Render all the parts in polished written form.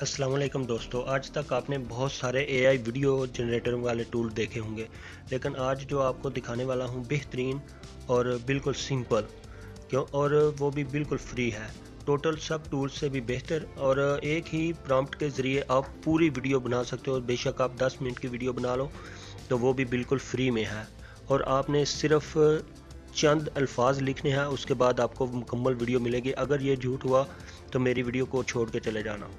अस्सलाम वालेकुम दोस्तों। आज तक आपने बहुत सारे एआई वीडियो जनरेटर वाले टूल देखे होंगे, लेकिन आज जो आपको दिखाने वाला हूँ बेहतरीन और बिल्कुल सिंपल और वो भी बिल्कुल फ्री है। टोटल सब टूल्स से भी बेहतर और एक ही प्रॉम्प्ट के ज़रिए आप पूरी वीडियो बना सकते हो। बेशक आप 10 मिनट की वीडियो बना लो तो वो भी बिल्कुल फ्री में है और आपने सिर्फ चंद अल्फाज लिखने हैं, उसके बाद आपको मुकम्मल वीडियो मिलेगी। अगर ये झूठ हुआ तो मेरी वीडियो को छोड़ के चले जाना।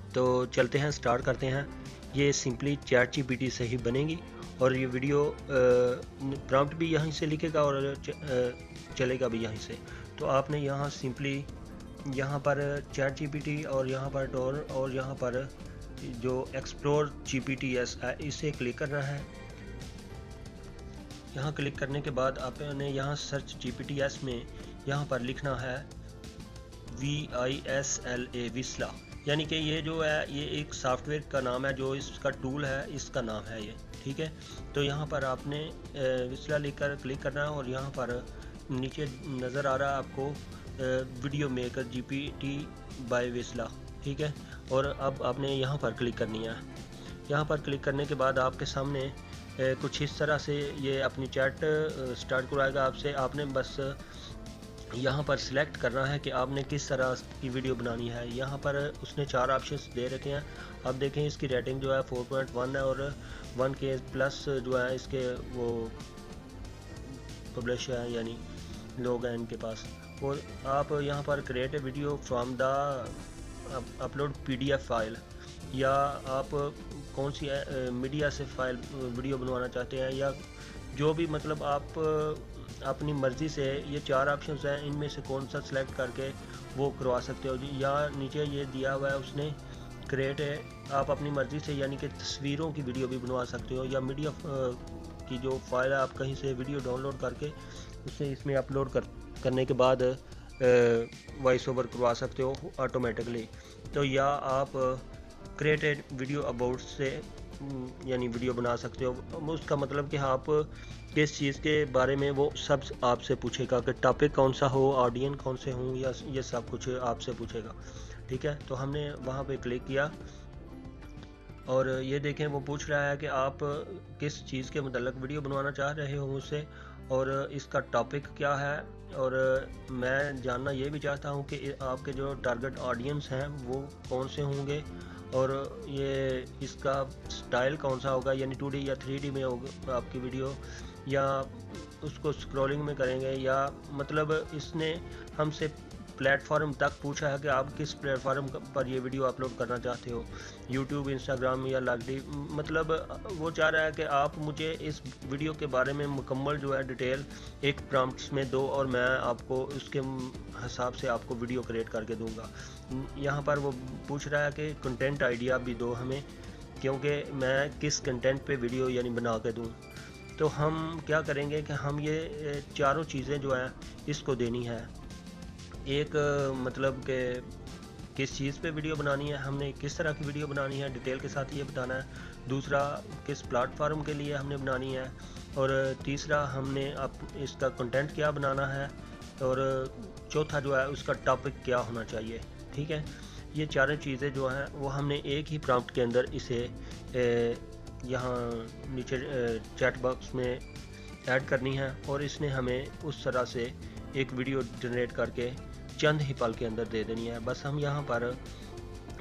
तो चलते हैं, स्टार्ट करते हैं। ये सिंपली चैट जीपीटी से ही बनेगी और ये वीडियो प्रॉम्प्ट भी यहीं से लिखेगा और चलेगा भी यहीं से। तो आपने यहाँ सिंपली यहाँ पर चैट जीपीटी और यहाँ पर टोर और यहाँ पर जो एक्सप्लोर जीपीटीएस है इसे क्लिक करना है। यहाँ क्लिक करने के बाद आपने यहाँ सर्च जीपीटीएस में यहाँ पर लिखना है VISLA विस्ला, यानी कि ये जो है ये एक सॉफ्टवेयर का नाम है, जो इसका टूल है इसका नाम है ये, ठीक है। तो यहाँ पर आपने विस्ला लिखकर क्लिक करना है और यहाँ पर नीचे नज़र आ रहा है आपको वीडियो मेकर GPT बाय विस्ला, ठीक है। और अब आपने यहाँ पर क्लिक करनी है। यहाँ पर क्लिक करने के बाद आपके सामने कुछ इस तरह से ये अपनी चैट स्टार्ट कराएगा आपसे। आपने बस यहाँ पर सिलेक्ट करना है कि आपने किस तरह की वीडियो बनानी है। यहाँ पर उसने 4 ऑप्शंस दे रखे हैं। अब देखें इसकी रेटिंग जो है 4.1 है और 1K प्लस जो है इसके वो पब्लिश है, यानी लोग हैं इनके पास। वो आप यहाँ पर create a video from the upload PDF file, या आप कौन सी मीडिया से फाइल वीडियो बनवाना चाहते हैं, या जो भी मतलब आप अपनी मर्ज़ी से ये 4 ऑप्शंस हैं, इनमें से कौन सा सिलेक्ट करके वो करवा सकते हो जी। या नीचे ये दिया हुआ है उसने क्रिएट है, आप अपनी मर्ज़ी से यानी कि तस्वीरों की वीडियो भी बनवा सकते हो, या मीडिया की जो फाइल है आप कहीं से वीडियो डाउनलोड करके उसे इसमें अपलोड करने के बाद वॉइस ओवर करवा सकते हो ऑटोमेटिकली। तो या आप क्रिएटेड वीडियो अबाउट से यानी वीडियो बना सकते हो। उसका मतलब कि आप किस चीज़ के बारे में वो सब आपसे पूछेगा कि टॉपिक कौन सा हो, ऑडियंस कौन से हों, या ये सब कुछ आपसे पूछेगा, ठीक है। तो हमने वहाँ पे क्लिक किया और ये देखें वो पूछ रहा है कि आप किस चीज़ के मतलब वीडियो बनवाना चाह रहे हो मुझसे और इसका टॉपिक क्या है। और मैं जानना ये भी चाहता हूँ कि आपके जो टारगेट ऑडियंस हैं वो कौन से होंगे और ये इसका स्टाइल कौन सा होगा, यानी 2D या 3D में होगा आपकी वीडियो, या उसको स्क्रॉलिंग में करेंगे, या मतलब इसने हमसे प्लेटफॉर्म तक पूछा है कि आप किस प्लेटफॉर्म पर ये वीडियो अपलोड करना चाहते हो, यूट्यूब, इंस्टाग्राम या लाइकडी। मतलब वो चाह रहा है कि आप मुझे इस वीडियो के बारे में मुकम्मल जो है डिटेल एक प्रॉम्प्ट्स में दो और मैं आपको उसके हिसाब से आपको वीडियो क्रिएट करके दूंगा। यहाँ पर वो पूछ रहा है कि कंटेंट आइडिया भी दो हमें, क्योंकि मैं किस कंटेंट पे वीडियो यानी बना के दूँ। तो हम क्या करेंगे कि हम ये चारों चीज़ें जो हैं इसको देनी है। एक मतलब कि किस चीज़ पे वीडियो बनानी है, हमने किस तरह की वीडियो बनानी है डिटेल के साथ ये बताना है। दूसरा किस प्लेटफॉर्म के लिए हमने बनानी है, और तीसरा हमने अब इसका कंटेंट क्या बनाना है, और चौथा जो है उसका टॉपिक क्या होना चाहिए, ठीक है। ये चारों चीज़ें जो हैं वो हमने एक ही प्रॉम्प्ट के अंदर इसे यहाँ नीचे चैट बॉक्स में ऐड करनी है और इसने हमें उस तरह से एक वीडियो जनरेट करके चंद ही पल के अंदर दे देनी है। बस हम यहाँ पर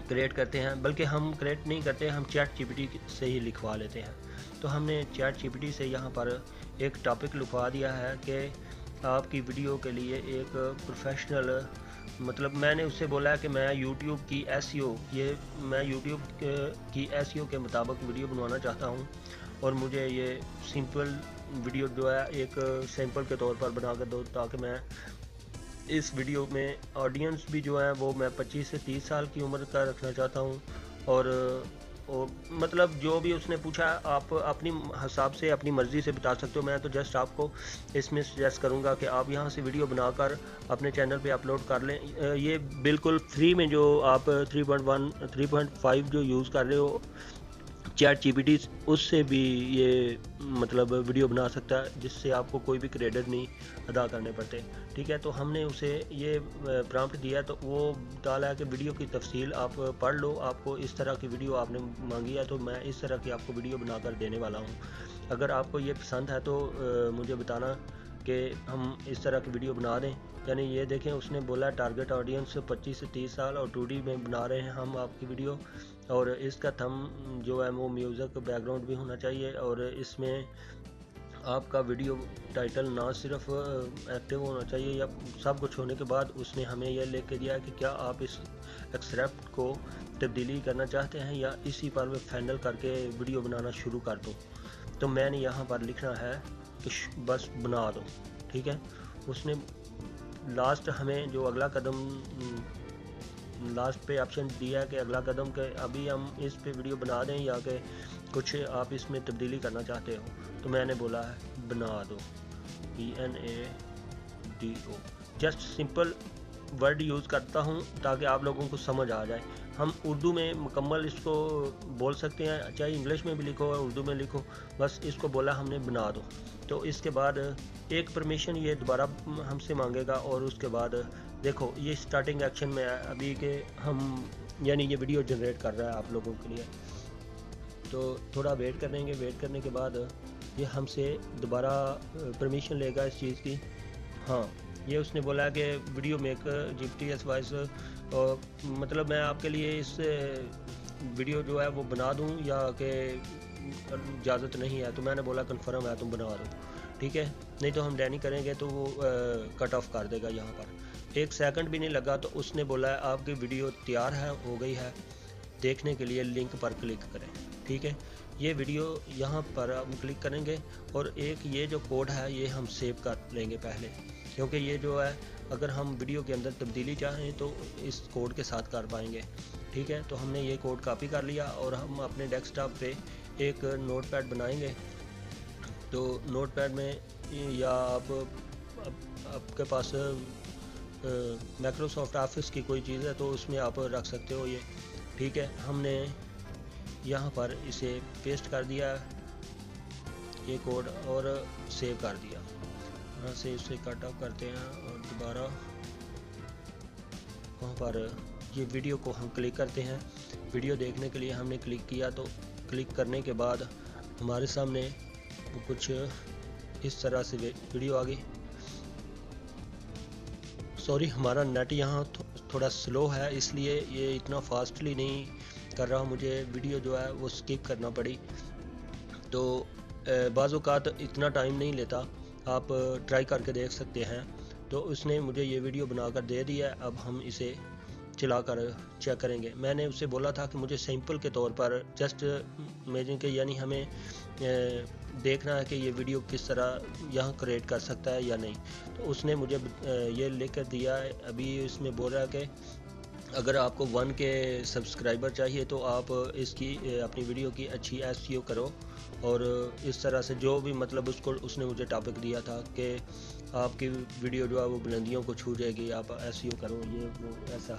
क्रिएट करते हैं, बल्कि हम क्रिएट नहीं करते, हम चैट जीपीटी से ही लिखवा लेते हैं। तो हमने चैट जीपीटी से यहाँ पर एक टॉपिक लिखवा दिया है कि आपकी वीडियो के लिए एक प्रोफेशनल, मतलब मैंने उससे बोला है कि मैं यूट्यूब की SEO मैं यूट्यूब की SEO के मुताबिक वीडियो बनवाना चाहता हूँ और मुझे ये सिंपल वीडियो जो है एक सैंपल के तौर पर बना कर दो, ताकि मैं इस वीडियो में ऑडियंस भी जो है वो मैं 25 से 30 साल की उम्र का रखना चाहता हूँ। और मतलब जो भी उसने पूछा आप अपनी हिसाब से अपनी मर्ज़ी से बता सकते हो। मैं तो जस्ट आपको इसमें सजेस्ट करूँगा कि आप यहाँ से वीडियो बनाकर अपने चैनल पे अपलोड कर लें। ये बिल्कुल फ्री में जो आप 3.1 3.5 जो यूज़ कर रहे हो चैट जीपीटी उस से भी ये मतलब वीडियो बना सकता है, जिससे आपको कोई भी क्रेडिट नहीं अदा करने पड़ते। ठीक है, तो हमने उसे ये प्रॉम्प्ट दिया तो वो डाला है कि वीडियो की तफसील आप पढ़ लो, आपको इस तरह की वीडियो आपने मांगी है तो मैं इस तरह की आपको वीडियो बनाकर देने वाला हूँ। अगर आपको ये पसंद है तो मुझे बताना कि हम इस तरह की वीडियो बना दें। यानी ये देखें, उसने बोला टारगेट ऑडियंस 25 से 30 साल और 2D में बना रहे हैं हम आपकी वीडियो, और इसका थंब जो है वो म्यूज़िक बैकग्राउंड भी होना चाहिए, और इसमें आपका वीडियो टाइटल ना सिर्फ एक्टिव होना चाहिए या सब कुछ होने के बाद उसने हमें यह लिख के दिया है कि क्या आप इस एक्सेप्ट को तब्दीली करना चाहते हैं या इसी पर मैं फाइनल करके वीडियो बनाना शुरू कर दूं। तो मैंने यहाँ पर लिखना है कि बस बना दो। ठीक है, उसने लास्ट हमें जो अगला कदम लास्ट पे ऑप्शन दिया है कि अगला कदम के अभी हम इस पे वीडियो बना दें या कि कुछ आप इसमें तब्दीली करना चाहते हो। तो मैंने बोला है बना दो, BNADO। Just simple word use करता हूँ ताकि आप लोगों को समझ आ जाए। हम उर्दू में मुकम्मल इसको बोल सकते हैं, चाहे इंग्लिश में भी लिखो या उर्दू में लिखो, बस इसको बोला हमने बना दो। तो इसके बाद एक परमिशन ये दोबारा हमसे मांगेगा, और उसके बाद देखो ये स्टार्टिंग एक्शन में है अभी के हम, यानी ये वीडियो जनरेट कर रहा है आप लोगों के लिए। तो थोड़ा वेट करेंगे, वेट करने के बाद ये हमसे दोबारा परमिशन लेगा इस चीज़ की। हाँ, ये उसने बोला कि वीडियो मेकर जीपीटी वॉइस, और मतलब मैं आपके लिए इस वीडियो जो है वो बना दूं या कि इजाज़त नहीं है। तो मैंने बोला कन्फर्म है तुम बना दो। ठीक है, नहीं तो हम डैनी करेंगे तो वो कट ऑफ कर देगा। यहाँ पर 1 सेकंड भी नहीं लगा तो उसने बोला है आपकी वीडियो तैयार है, हो गई है, देखने के लिए लिंक पर क्लिक करें। ठीक है, ये वीडियो यहाँ पर हम क्लिक करेंगे और एक ये जो कोड है ये हम सेव कर लेंगे पहले, क्योंकि ये जो है अगर हम वीडियो के अंदर तब्दीली चाहें तो इस कोड के साथ कर पाएंगे। ठीक है, तो हमने ये कोड कॉपी कर लिया और हम अपने डेस्कटॉप पे एक नोटपैड बनाएंगे। तो नोटपैड में या आपके पास माइक्रोसॉफ्ट ऑफिस की कोई चीज़ है तो उसमें आप रख सकते हो ये। ठीक है, हमने यहाँ पर इसे पेस्ट कर दिया ये कोड और सेव कर दिया। यहाँ से इसे कट ऑफ करते हैं और दोबारा वहाँ पर ये वीडियो को हम क्लिक करते हैं। वीडियो देखने के लिए हमने क्लिक किया, तो क्लिक करने के बाद हमारे सामने कुछ इस तरह से वीडियो आ गई। सॉरी, हमारा नेट यहाँ थोड़ा स्लो है इसलिए ये इतना फास्टली नहीं कर रहा, मुझे वीडियो जो है वो स्किप करना पड़ी। तो बाज़ औक़ात इतना टाइम नहीं लेता, आप ट्राई करके देख सकते हैं। तो उसने मुझे ये वीडियो बनाकर दे दिया, अब हम इसे चलाकर चेक करेंगे। मैंने उससे बोला था कि मुझे सैंपल के तौर पर जस्ट इमेजिन के, यानी हमें देखना है कि ये वीडियो किस तरह यहाँ क्रिएट कर सकता है या नहीं। तो उसने मुझे ये लिख कर दिया है। अभी इसमें बोल रहा है कि अगर आपको 1 के सब्सक्राइबर चाहिए तो आप इसकी अपनी वीडियो की अच्छी SEO करो, और इस तरह से जो भी मतलब उसने मुझे टॉपिक दिया था कि आपकी वीडियो जो है वो बुलंदियों को छू जाएगी, आप SEO करो, ये वो ऐसा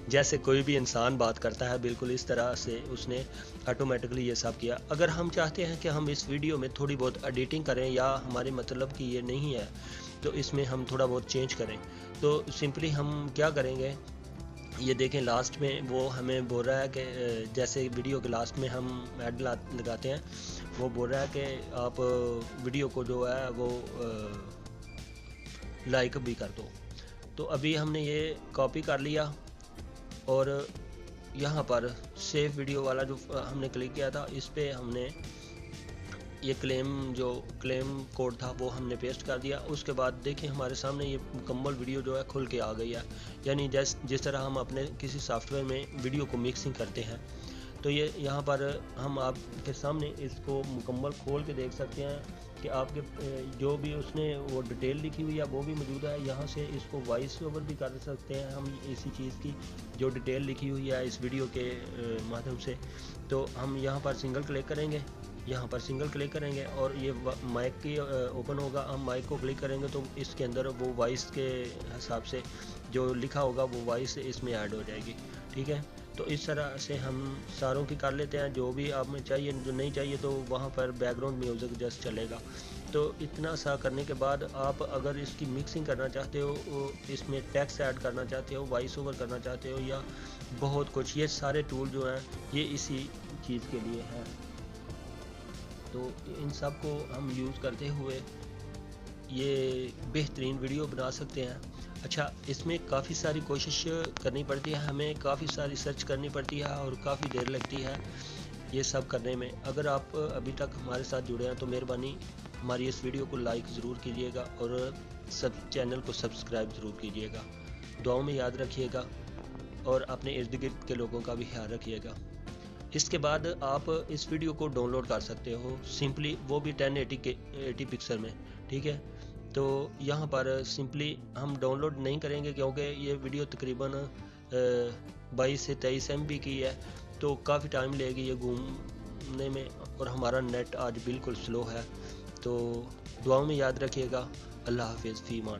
जैसे कोई भी इंसान बात करता है बिल्कुल इस तरह से उसने ऑटोमेटिकली ये सब किया। अगर हम चाहते हैं कि हम इस वीडियो में थोड़ी बहुत एडिटिंग करें या हमारे मतलब कि ये नहीं है तो इसमें हम थोड़ा बहुत चेंज करें, तो सिंपली हम क्या करेंगे, ये देखें लास्ट में वो हमें बोल रहा है कि जैसे वीडियो के लास्ट में हम ऐड लगाते हैं, वो बोल रहा है कि आप वीडियो को जो है वो लाइक भी कर दो। तो अभी हमने ये कॉपी कर लिया और यहाँ पर सेव वीडियो वाला जो हमने क्लिक किया था इस पे हमने ये क्लेम कोड था वो हमने पेस्ट कर दिया। उसके बाद देखिए हमारे सामने ये मुकम्मल वीडियो जो है खुल के आ गई है, यानी जिस तरह हम अपने किसी सॉफ्टवेयर में वीडियो को मिक्सिंग करते हैं। तो ये यहाँ पर हम आपके सामने इसको मुकम्मल खोल के देख सकते हैं कि आपके जो भी उसने वो डिटेल लिखी हुई है वो भी मौजूद है। यहाँ से इसको वॉइस ओवर भी कर सकते हैं हम इसी चीज़ की जो डिटेल लिखी हुई है इस वीडियो के माध्यम से। तो हम यहाँ पर सिंगल क्लिक करेंगे, यहाँ पर सिंगल क्लिक करेंगे और ये माइक की ओपन होगा। हम माइक को क्लिक करेंगे तो इसके अंदर वो वॉइस के हिसाब से जो लिखा होगा वो वॉइस इसमें ऐड हो जाएगी। ठीक है, تو اس طرح سے ہم ساروں کی کر لیتے ہیں. جو بھی آپ میں چاہیے، جو نہیں چاہیے تو وہاں پر بیک گراؤنڈ میوزک جسٹ چلے گا. تو اتنا سا کرنے کے بعد آپ اگر اس کی مکسنگ کرنا چاہتے ہو، اس میں ٹیکسٹ ایڈ کرنا چاہتے ہو، وائس اوور کرنا چاہتے ہو، یا بہت کچھ، یہ سارے ٹول جو ہیں یہ اسی چیز کے لیے ہیں. تو ان سب کو ہم یوز کرتے ہوئے یہ بہترین ویڈیو بنا سکتے ہیں. اچھا، اس میں کافی ساری کوشش کرنی پڑتی ہے، ہمیں کافی ساری سرچ کرنی پڑتی ہے اور کافی دیر لگتی ہے یہ سب کرنے میں. اگر آپ ابھی تک ہمارے ساتھ جڑے ہیں تو مہربانی ہماری اس ویڈیو کو لائک ضرور کیجیے گا اور چینل کو سبسکرائب ضرور کیجیے گا. دعاؤں میں یاد رکھیے گا اور اپنے ارد گرد کے لوگوں کا بھی خیال رکھیے گا. اس کے بعد آپ اس ویڈیو کو ڈاؤن لوڈ کر سکتے ہو سمپلی، وہ بھی 1080 پکسل میں. ٹھیک ہے، تو یہاں پر سمپلی ہم ڈاؤن لوڈ نہیں کریں گے کیونکہ یہ ویڈیو تقریباً 22 سے 23 MB کی ہے، تو کافی ٹائم لے گی یہ گھومنے میں، اور ہمارا نیٹ آج بالکل سلو ہے. تو دعاؤں میں یاد رکھیے گا. اللہ حافظ. فی امان.